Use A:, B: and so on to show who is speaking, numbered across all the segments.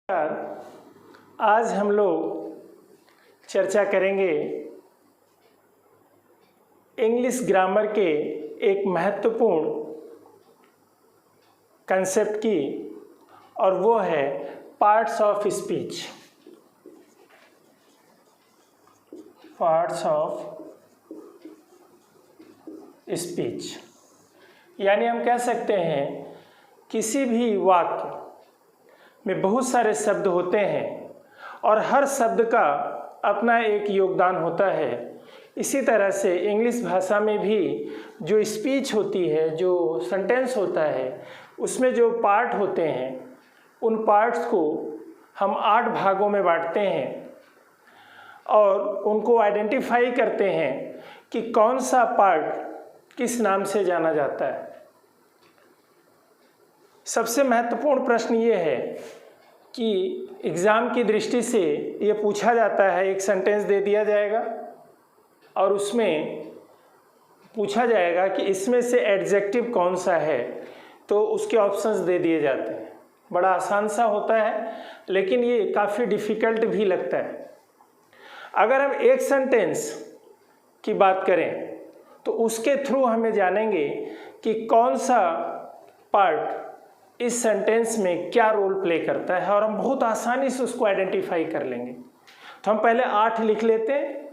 A: आज हम लोग चर्चा करेंगे इंग्लिश ग्रामर के एक महत्वपूर्ण कंसेप्ट की, और वो है parts of speech. Parts of speech यानी हम कह सकते हैं किसी भी वाक्य में बहुत सारे शब्द होते हैं और हर शब्द का अपना एक योगदान होता है। इसी तरह से इंग्लिश भाषा में भी जो स्पीच होती है, जो सेंटेंस होता है, उसमें जो पार्ट होते हैं, उन पार्ट्स को हम 8 भागों में बांटते हैं और उनको आइडेंटिफाई करते हैं कि कौन सा पार्ट किस नाम से जाना जाता है। सबसे महत्वपूर्ण प्रश्न ये है कि एग्ज़ाम की दृष्टि से ये पूछा जाता है, एक सेंटेंस दे दिया जाएगा और उसमें पूछा जाएगा कि इसमें से एडजेक्टिव कौन सा है, तो उसके ऑप्शंस दे दिए जाते हैं। बड़ा आसान सा होता है, लेकिन ये काफ़ी डिफ़िकल्ट भी लगता है। अगर हम एक सेंटेंस की बात करें तो उसके थ्रू हमें जानेंगे कि कौन सा पार्ट इस सेंटेंस में क्या रोल प्ले करता है, और हम बहुत आसानी से उसको आइडेंटिफाई कर लेंगे। तो हम पहले 8 लिख लेते हैं,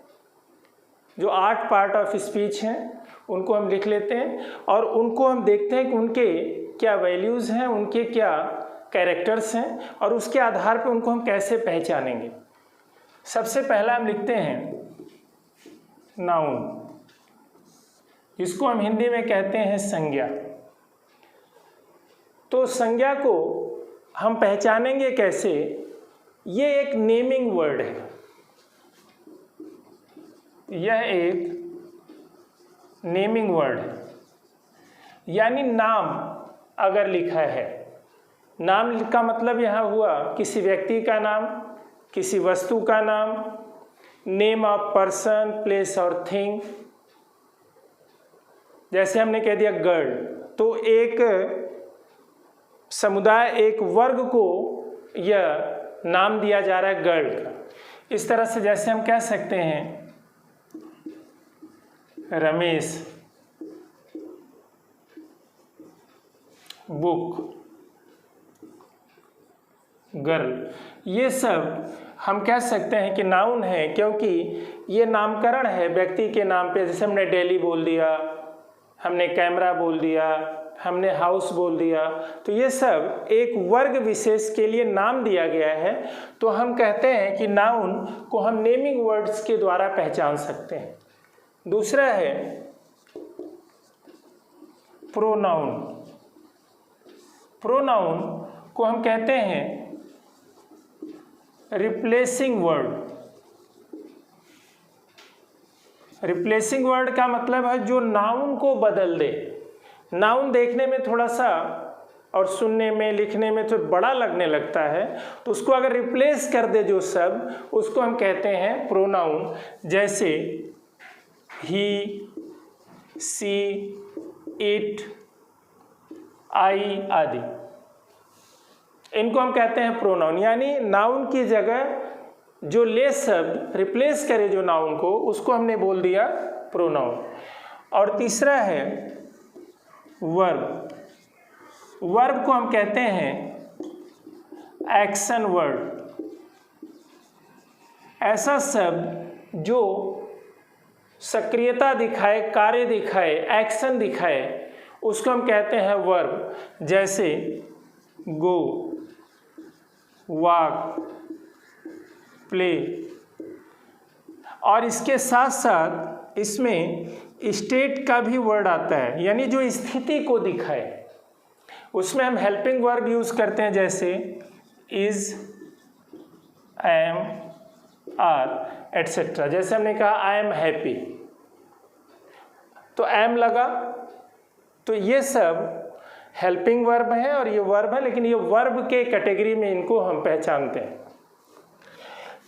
A: जो 8 पार्ट ऑफ स्पीच हैं उनको हम लिख लेते हैं और उनको हम देखते हैं कि उनके क्या वैल्यूज़ हैं, उनके क्या कैरेक्टर्स हैं, और उसके आधार पर उनको हम कैसे पहचानेंगे। सबसे पहला हम लिखते हैं नाउन, जिसको हम हिंदी में कहते हैं संज्ञा। तो संज्ञा को हम पहचानेंगे कैसे? ये एक नेमिंग वर्ड है, यह एक नेमिंग वर्ड है, यानी नाम अगर लिखा है, नाम का मतलब यहाँ हुआ किसी व्यक्ति का नाम, किसी वस्तु का नाम, नेम ऑफ पर्सन, प्लेस और थिंग। जैसे हमने कह दिया गर्ल, तो एक समुदाय, एक वर्ग को यह नाम दिया जा रहा है गर्ल का। इस तरह से जैसे हम कह सकते हैं रमेश बुक, गर्ल, ये सब हम कह सकते हैं कि नाउन है, क्योंकि ये नामकरण है व्यक्ति के नाम पे। जैसे हमने डेली बोल दिया, हमने कैमरा बोल दिया, हमने हाउस बोल दिया, तो ये सब एक वर्ग विशेष के लिए नाम दिया गया है। तो हम कहते हैं कि नाउन को हम नेमिंग वर्ड्स के द्वारा पहचान सकते हैं। दूसरा है प्रोनाउन। प्रोनाउन को हम कहते हैं रिप्लेसिंग वर्ड। रिप्लेसिंग वर्ड का मतलब है जो नाउन को बदल दे। नाउन देखने में थोड़ा सा और सुनने में, लिखने में तो बड़ा लगने लगता है, तो उसको अगर रिप्लेस कर दे जो शब्द, उसको हम कहते हैं प्रोनाउन। जैसे ही, सी, इट, आई आदि, इनको हम कहते हैं प्रोनाउन। यानी नाउन की जगह जो लेस शब्द रिप्लेस करे जो नाउन को, उसको हमने बोल दिया प्रोनाउन। और तीसरा है वर्ब। वर्ब को हम कहते हैं एक्शन वर्ड। ऐसा शब्द जो सक्रियता दिखाए, कार्य दिखाए, एक्शन दिखाए, उसको हम कहते हैं वर्ब। जैसे गो, वॉक, प्ले। और इसके साथ साथ इसमें स्टेट का भी वर्ड आता है, यानी जो स्थिति को दिखाए। उसमें हम हेल्पिंग वर्ब यूज़ करते हैं, जैसे इज, एम, आर एट्सेट्रा। जैसे हमने कहा आई एम हैप्पी, तो एम लगा, तो ये सब हेल्पिंग वर्ब है और ये वर्ब है, लेकिन ये वर्ब के कैटेगरी में इनको हम पहचानते हैं।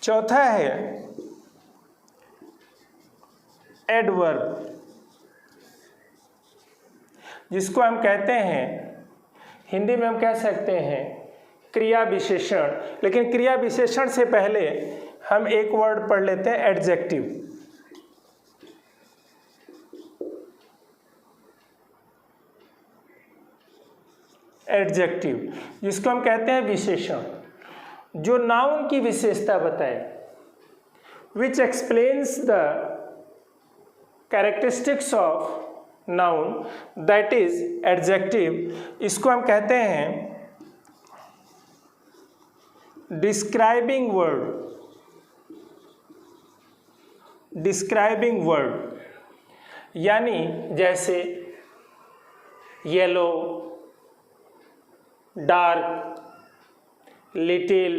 A: चौथा है एडवर्ब, जिसको हम कहते हैं, हिंदी में हम कह सकते हैं क्रिया विशेषण। लेकिन क्रिया विशेषण से पहले हम एक वर्ड पढ़ लेते हैं, एडजेक्टिव। एडजेक्टिव जिसको हम कहते हैं विशेषण, जो नाउन की विशेषता बताए, विच explains the characteristics of noun, that is adjective. इसको हम कहते हैं डिस्क्राइबिंग वर्ड। डिस्क्राइबिंग वर्ड यानी जैसे येलो, डार्क, लिटिल,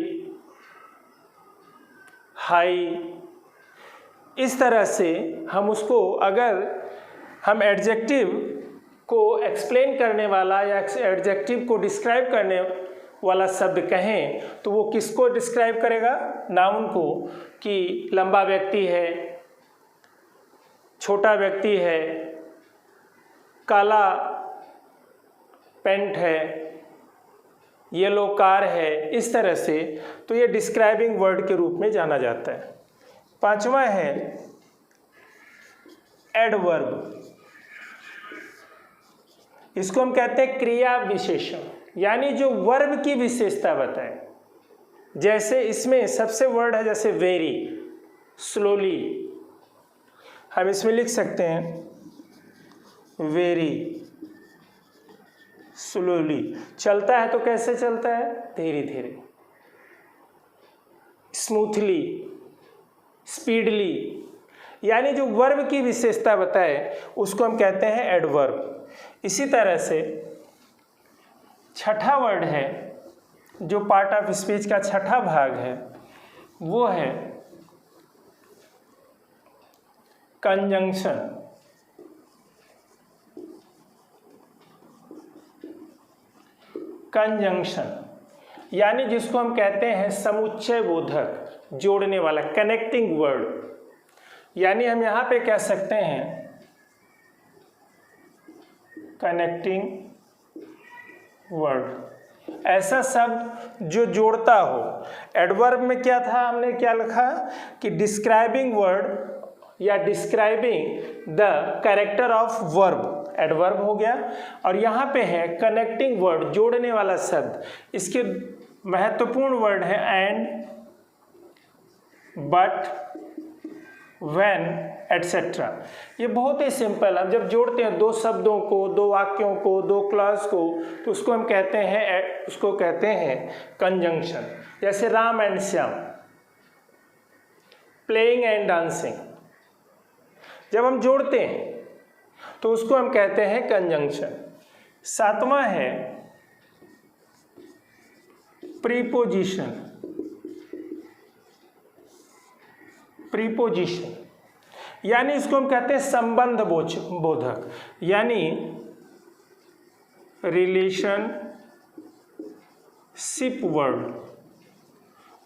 A: हाई, इस तरह से हम उसको, अगर हम एडजेक्टिव को एक्सप्लेन करने वाला या एडजेक्टिव को डिस्क्राइब करने वाला शब्द कहें तो वो किसको डिस्क्राइब करेगा? नाउन को, कि लंबा व्यक्ति है, छोटा व्यक्ति है, काला पेंट है, येलो कार है, इस तरह से। तो ये डिस्क्राइबिंग वर्ड के रूप में जाना जाता है। पांचवा है एडवर्ब। इसको हम कहते हैं क्रिया विशेषण, यानी जो वर्ब की विशेषता बताए। जैसे इसमें सबसे वर्ड है जैसे वेरी, स्लोली, हम इसमें लिख सकते हैं वेरी स्लोली। चलता है तो कैसे चलता है? धीरे धीरे। स्मूथली, स्पीडली, यानी जो वर्ब की विशेषता बताए उसको हम कहते हैं एडवर्ब। इसी तरह से छठा वर्ड है, जो पार्ट ऑफ स्पीच का छठा भाग है, वो है कंजंक्शन। कंजंक्शन यानी जिसको हम कहते हैं समुच्चय बोधक, जोड़ने वाला, कनेक्टिंग वर्ड। यानी हम यहाँ पे कह सकते हैं कनेक्टिंग वर्ड, ऐसा शब्द जो जोड़ता हो। एडवर्ब में क्या था, हमने क्या लिखा कि डिस्क्राइबिंग वर्ड या describing the character of verb, adverb हो गया। और यहाँ पे है कनेक्टिंग वर्ड, जोड़ने वाला शब्द। इसके महत्वपूर्ण वर्ड है एंड, बट, व्हेन, एटसेट्रा। ये बहुत ही सिंपल। हम जब जोड़ते हैं दो शब्दों को, दो वाक्यों को, दो क्लॉज को, तो उसको हम कहते हैं, उसको कहते हैं कंजंक्शन। जैसे Ram and Shyam, playing and dancing, जब हम जोड़ते हैं तो उसको हम कहते हैं कंजंक्शन। सातवां है प्रीपोजिशन। प्रीपोजिशन यानी इसको हम कहते हैं संबंध बोधक, यानी रिलेशनशिप वर्ड।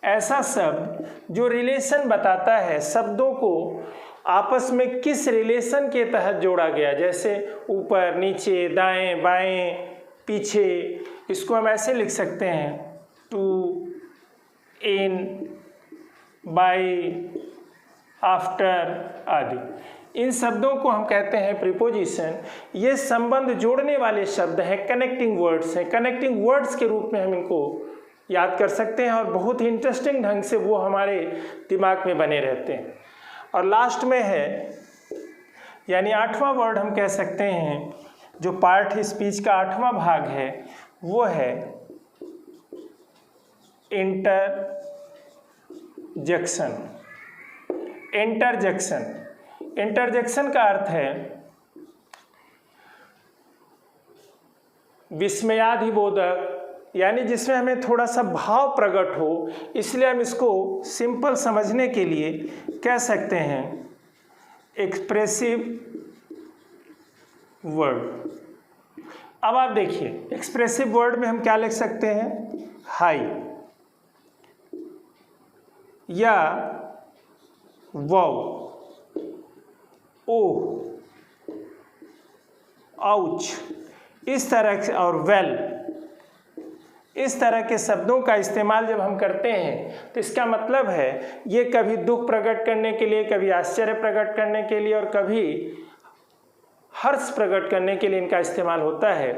A: ऐसा शब्द जो रिलेशन बताता है, शब्दों को आपस में किस रिलेशन के तहत जोड़ा गया, जैसे ऊपर, नीचे, दाएं, बाएं, पीछे। इसको हम ऐसे लिख सकते हैं टू, इन, बाई, आफ्टर आदि। इन शब्दों को हम कहते हैं प्रीपोजिशन। ये संबंध जोड़ने वाले शब्द हैं, कनेक्टिंग वर्ड्स हैं। कनेक्टिंग वर्ड्स के रूप में हम इनको याद कर सकते हैं और बहुत ही इंटरेस्टिंग ढंग से वो हमारे दिमाग में बने रहते हैं। और लास्ट में है, यानी आठवां वर्ड हम कह सकते हैं, जो पार्ट स्पीच का आठवां भाग है, वो है इंटरजेक्शन। इंटरजेक्शन, इंटरजेक्शन का अर्थ है विस्मयाधिबोधक, यानी जिसमें हमें थोड़ा सा भाव प्रकट हो। इसलिए हम इसको सिंपल समझने के लिए कह सकते हैं एक्सप्रेसिव वर्ड। अब आप देखिए, एक्सप्रेसिव वर्ड में हम क्या लिख सकते हैं? हाई, या वाव, ओ, आउच, इस तरह से, और वेल, इस तरह के शब्दों का इस्तेमाल जब हम करते हैं तो इसका मतलब है ये कभी दुख प्रकट करने के लिए, कभी आश्चर्य प्रकट करने के लिए और कभी हर्ष प्रकट करने के लिए इनका इस्तेमाल होता है।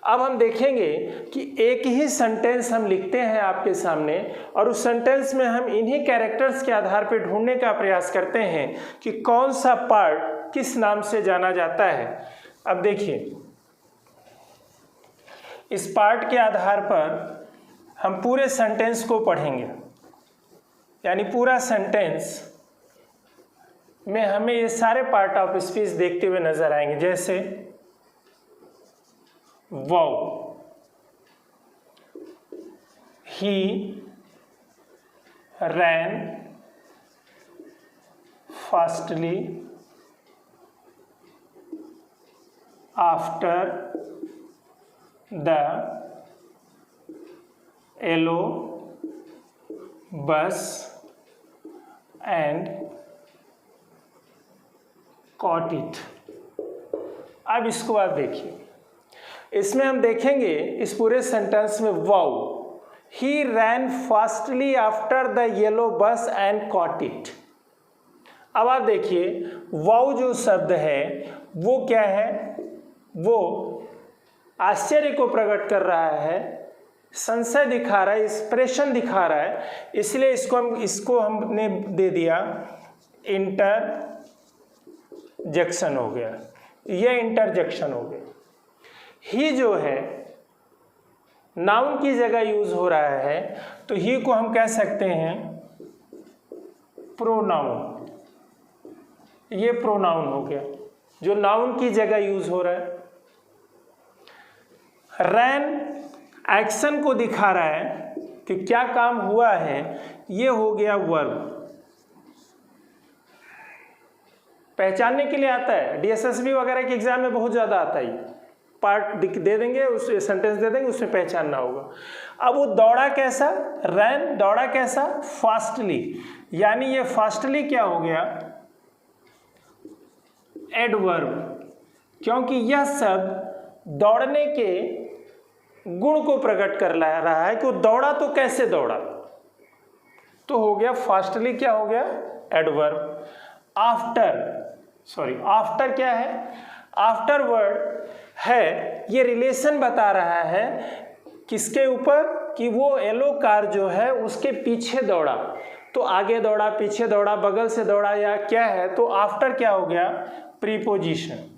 A: अब हम देखेंगे कि एक ही सेंटेंस हम लिखते हैं आपके सामने और उस सेंटेंस में हम इन्हीं कैरेक्टर्स के आधार पर ढूंढने का प्रयास करते हैं कि कौन सा पार्ट किस नाम से जाना जाता है। अब देखिए, इस पार्ट के आधार पर हम पूरे सेंटेंस को पढ़ेंगे, यानी पूरा सेंटेंस में हमें ये सारे पार्ट ऑफ स्पीच देखते हुए नजर आएंगे। जैसे wow, he ran fastly after the yellow bus and caught it. अब इसको आप देखिए, इसमें हम देखेंगे इस पूरे सेंटेंस में wow, he ran fastly after the yellow bus and caught it. अब आप देखिए वाओ जो शब्द है वो क्या है, वो आश्चर्य को प्रकट कर रहा है, संशय दिखा रहा है, एक्सप्रेशन दिखा रहा है, इसलिए इसको हमने दे दिया इंटरजेक्शन हो गया, ये इंटरजेक्शन हो गया। ही जो है नाउन की जगह यूज हो रहा है तो ही को हम कह सकते हैं प्रोनाउन, ये प्रोनाउन हो गया जो नाउन की जगह यूज हो रहा है। रैन एक्शन को दिखा रहा है कि क्या काम हुआ है, ये हो गया वर्ब, पहचानने के लिए आता है। डीएसएसबी वगैरह के एग्जाम में बहुत ज़्यादा आता है, पार्ट दे देंगे, उस सेंटेंस दे देंगे, उसमें पहचानना होगा। अब वो दौड़ा कैसा, रैन दौड़ा कैसा, फास्टली, यानी ये फास्टली क्या हो गया, एडवर्ब, क्योंकि यह शब्द दौड़ने के गुण को प्रकट कर रहा है कि वो दौड़ा तो कैसे दौड़ा, तो हो गया फास्टली क्या हो गया, एडवर्ब। आफ्टर क्या है, आफ्टर वर्ड है, ये रिलेशन बता रहा है किसके ऊपर, कि वो येलो कार जो है उसके पीछे दौड़ा, तो आगे दौड़ा, पीछे दौड़ा, बगल से दौड़ा या क्या है, तो आफ्टर क्या हो गया, प्रीपोजिशन।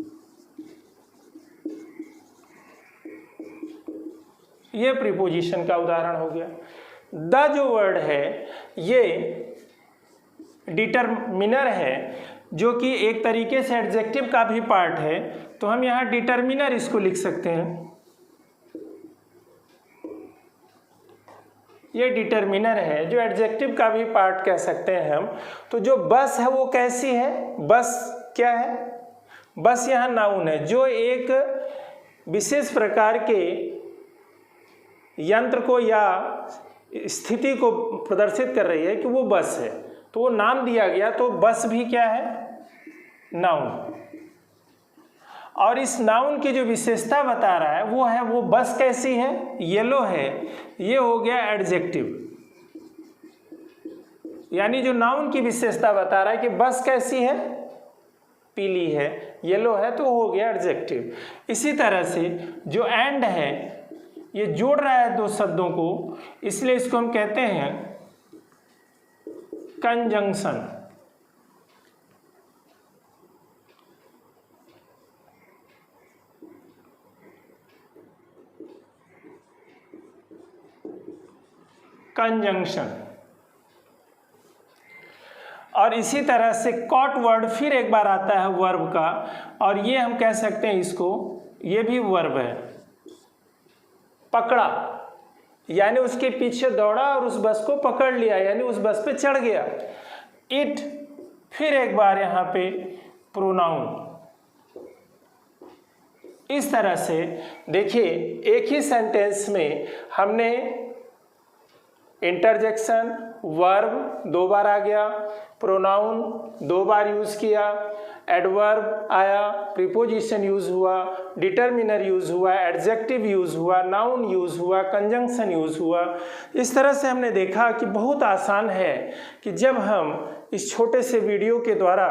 A: ये प्रीपोजिशन का उदाहरण हो गया। द जो वर्ड है ये डिटरमिनर है, जो कि एक तरीके से एडजेक्टिव का भी पार्ट है, तो हम यहाँ डिटरमिनर इसको लिख सकते हैं। ये डिटरमिनर है जो एडजेक्टिव का भी पार्ट कह सकते हैं हम। तो जो बस है वो कैसी है, बस क्या है, बस यहाँ नाउन है जो एक विशेष प्रकार के यंत्र को या स्थिति को प्रदर्शित कर रही है कि वो बस है, तो वो नाम दिया गया, तो बस भी क्या है, नाउन। और इस नाउन की जो विशेषता बता रहा है वो है, वो बस कैसी है, येलो है, ये हो गया एडजेक्टिव। यानी जो नाउन की विशेषता बता रहा है कि बस कैसी है, पीली है, येलो है, तो हो गया एडजेक्टिव। इसी तरह से जो एंड है ये जोड़ रहा है दो शब्दों को, इसलिए इसको हम कहते हैं कंजंक्शन। कंजंक्शन। और इसी तरह से कॉट वर्ड फिर एक बार आता है वर्ब का, और ये हम कह सकते हैं इसको, ये भी वर्ब है, पकड़ा, यानी उसके पीछे दौड़ा और उस बस को पकड़ लिया, यानी उस बस पे चढ़ गया। इट फिर एक बार यहाँ पे प्रोनाउन। इस तरह से देखिए एक ही सेंटेंस में हमने इंटरजेक्शन, वर्ब 2 बार आ गया, प्रोनाउन 2 बार यूज़ किया, एडवर्ब आया, प्रीपोजिशन यूज़ हुआ, डिटर्मिनर यूज़ हुआ, एडजेक्टिव यूज़ हुआ, नाउन यूज़ हुआ, कंजंक्शन यूज़ हुआ। इस तरह से हमने देखा कि बहुत आसान है कि जब हम इस छोटे से वीडियो के द्वारा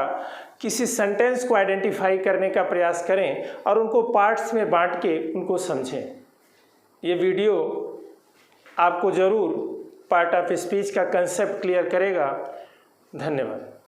A: किसी सेंटेंस को आइडेंटिफाई करने का प्रयास करें और उनको पार्ट्स में बांट के उनको समझें। ये वीडियो आपको ज़रूर पार्ट ऑफ स्पीच का कंसेप्ट क्लियर करेगा। धन्यवाद।